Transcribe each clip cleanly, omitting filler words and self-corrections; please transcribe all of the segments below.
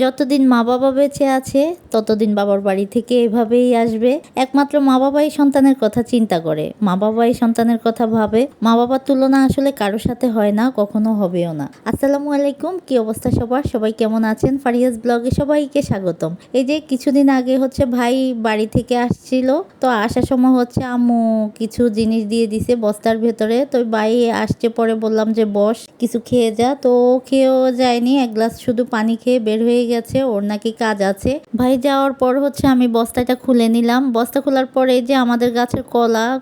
যতদিন মা বাবা বেঁচে আছে ততদিন বাবার বাড়ি থেকে এভাবেই আসবে। একমাত্র মা বাবাই সন্তানের কথা চিন্তা করে, মা বাবাই সন্তানের কথা ভাবে। মা বাবার তুলনা আসলে কারোর সাথে হয় না, কখনো হবেও না। আসসালামু আলাইকুম, কি অবস্থা সবার? সবাই কেমন আছেন? ফারিয়াস ব্লগে সবাইকে স্বাগতম। এই যে কিছুদিন আগে ভাই বাড়ি থেকে আসছিল, তো আসার সময় আম্মু কিছু জিনিস দিয়ে দিছে বস্তার ভেতরে। তো ভাই আসছে, পরে বললাম যে বস, কিছু খেয়ে যা। তো খেয়েও যায়নি, এক গ্লাস শুধু পানি খেয়ে বের হয়ে গেছে, ওর নাকি কাজ আছে। ভাই যাওয়ার পর আমি বস্তাটা খুলে নিলাম। বস্তা খোলার পরে যে আমাদের গাছের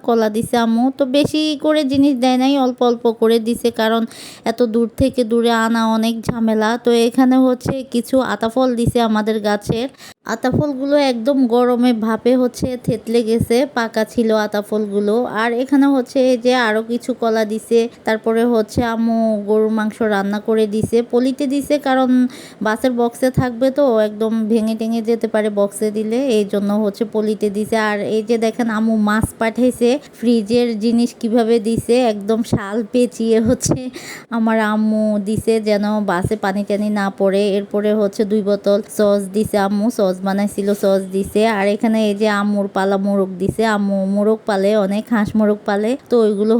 কলা দিছে আম্মু। তো বেশি করে জিনিস দেয় নাই, অল্প অল্প করে দিছে, কারণ এত দূর থেকে দূরে আনা অনেক ঝামেলা। তো এখানে কিছু আতাফল দিছে আমাদের গাছের। আতাফলগুলো একদম গরমে ভাপে থেতলে গেছে, পাকা ছিল আতাফলগুলো। আর এখানে এই যে আরো কিছু কলা দিছে। তারপরে আম্মু গরুর মাংস রান্না করে দিছে, পলিতে দিছে, কারণ বাসের বক্সে থাকবে তো একদম ভেঙে টেঙে যেতে পারে বক্সে দিলে, এই জন্য পলিতে দিছে। আর এই যে দেখেন আম্মু মাছ পাঠাইছে, ফ্রিজের জিনিস কিভাবে দিছে, একদম শাল পেঁচিয়ে আমার আম্মু দিছে যেন বাসে পানি টানি না পড়ে। এরপরে 2 বোতল সস দিছে আম্মু, সস বানাইছিল, সস দিছে। আর এখানে এই যে আম্মুর পালা মোরগ দিছে, আম্মু মোরগ পালে, অনেক হাঁস মোরগ পালে, তো ওইগুলো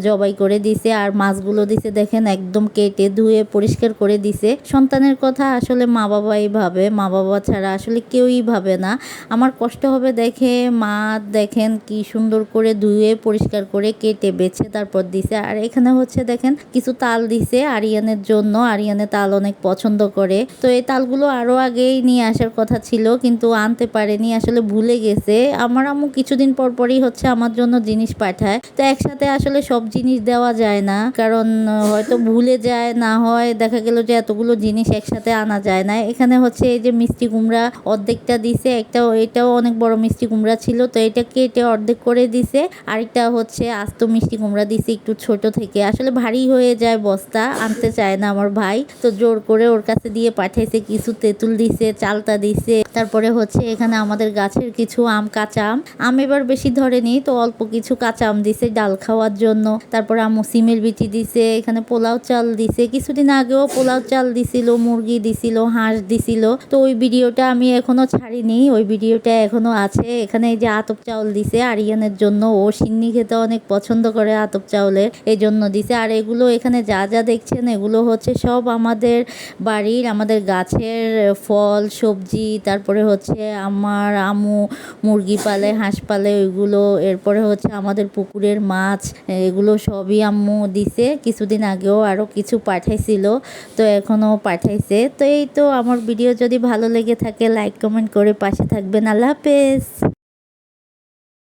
জবাই করে দিছে। আর মাছগুলো দিছে দেখেন একদম কেটে ধুয়ে পরিষ্কার করে দিছে। সন্তানের কথা আসলে মা বাবাই ভাবে, মা বাবা ছাড়া আসলে কেউই ভাবে না। আমার কষ্ট হবে দেখে মা দেখেন কি সুন্দর করে ধুয়ে পরিষ্কার করে কেটে বেছে তারপর দিছে। আর এখানে দেখেন কিছু তাল দিছে আরিয়ানের জন্য, আরিয়ানে তাল অনেক পছন্দ করে। তো এই তালগুলো আরো আগেই নিয়ে আসার কথা ছিল, কিন্তু আনতে পারেনি, আসলে ভুলে গেছে। আমার আম্মু কিছুদিন পর পরই আমার জন্য জিনিস পাঠায়। তো একসাথে আসলে সব জিনিস দেওয়া যায় না, কারণ হয়তো ভুলে যায়, না হয় দেখা গেল যে এতগুলো জিনিস একসাথে আনা যায় না। এখানে এই যে মিষ্টি কুমড়া অর্ধেকটা দিছে, এটাও অনেক বড় মিষ্টি কুমড়া ছিল, তো এটা কেটে অর্ধেক করে দিছে। আরেকটা আস্ত মিষ্টি কুমড়া দিছে একটু ছোট থেকে, আসলে ভারী হয়ে যায় বস্তা, আনতে চায় না আমার ভাই, তো জোর করে ওর কাছে দিয়ে পাঠাইছে। কিছু তেঁতুল দিছে, চালতা দিছে। তারপরে এখানে আমাদের গাছের কিছু আম, কাঁচা আম এবার বেশি ধরেনি, তো অল্প কিছু কাঁচা আম দিছে ডাল খাওয়ার জন্য। তারপরে আম্মু সিমের বিচি দিছে, এখানে পোলাও চাল দিছে, কিছুদিন আগেও পোলাও চাল দিছিল, মুরগি দিছিল, হাঁস দিছিল। তো ওই ভিডিওটা আমি এখনো ছাড়িনি, ওই ভিডিওটা এখনো আছে। এখানে এই যে আতপ চাউল দিছে আরিয়ানের জন্য, ও সিন্নি খেতে অনেক পছন্দ করে আতপ চাউলের, এই জন্য দিছে। আর এগুলো এখানে যা যা দেখছেন এগুলো সব আমাদের বাড়ির, আমাদের গাছের ফল সবজি। তারপরে আমার আম্মু মুরগি পালে, হাঁস পালে, ওইগুলো। এরপরে আমাদের পুকুরের মাছ, এগুলো সবই আম্মু দিছে। কিছুদিন আগেও আরও কিছু পাঠাইছিল, তো এখনও পাঠাইছে। তো এই তো আমার ভিডিও যদি ভালো লেগে থাকে লাইক কমেন্ট করে পাশে থাকবেন। আল্লাহ হাফেজ।